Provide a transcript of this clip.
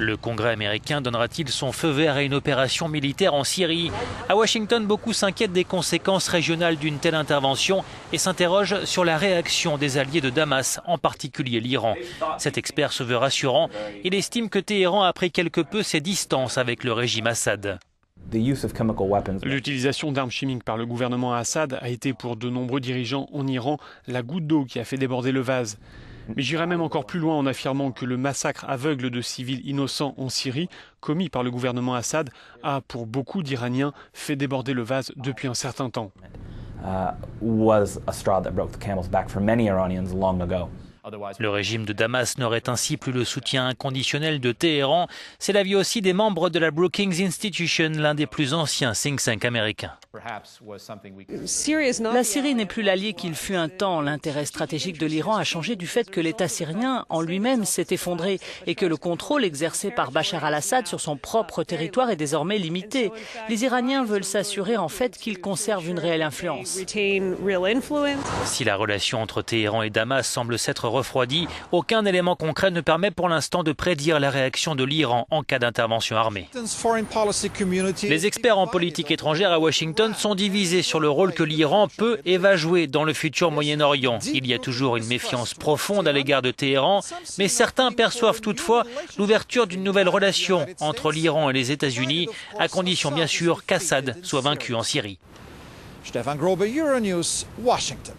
Le Congrès américain donnera-t-il son feu vert à une opération militaire en Syrie? À Washington, beaucoup s'inquiètent des conséquences régionales d'une telle intervention et s'interrogent sur la réaction des alliés de Damas, en particulier l'Iran. Cet expert se veut rassurant. Il estime que Téhéran a pris quelque peu ses distances avec le régime Assad. L'utilisation d'armes chimiques par le gouvernement Assad a été pour de nombreux dirigeants en Iran la goutte d'eau qui a fait déborder le vase. Mais j'irai même encore plus loin en affirmant que le massacre aveugle de civils innocents en Syrie, commis par le gouvernement Assad, a pour beaucoup d'Iraniens fait déborder le vase depuis un certain temps. Le régime de Damas n'aurait ainsi plus le soutien inconditionnel de Téhéran. C'est l'avis aussi des membres de la Brookings Institution, l'un des plus anciens think tanks américains. La Syrie n'est plus l'allié qu'il fut un temps. L'intérêt stratégique de l'Iran a changé du fait que l'État syrien en lui-même s'est effondré et que le contrôle exercé par Bachar al-Assad sur son propre territoire est désormais limité. Les Iraniens veulent s'assurer en fait qu'ils conservent une réelle influence. Si la relation entre Téhéran et Damas semble s'être refroidie, aucun élément concret ne permet pour l'instant de prédire la réaction de l'Iran en cas d'intervention armée. Les experts en politique étrangère à Washington sont divisés sur le rôle que l'Iran peut et va jouer dans le futur Moyen-Orient. Il y a toujours une méfiance profonde à l'égard de Téhéran, mais certains perçoivent toutefois l'ouverture d'une nouvelle relation entre l'Iran et les États-Unis, à condition bien sûr qu'Assad soit vaincu en Syrie. Stefan Grobe, Euronews, Washington.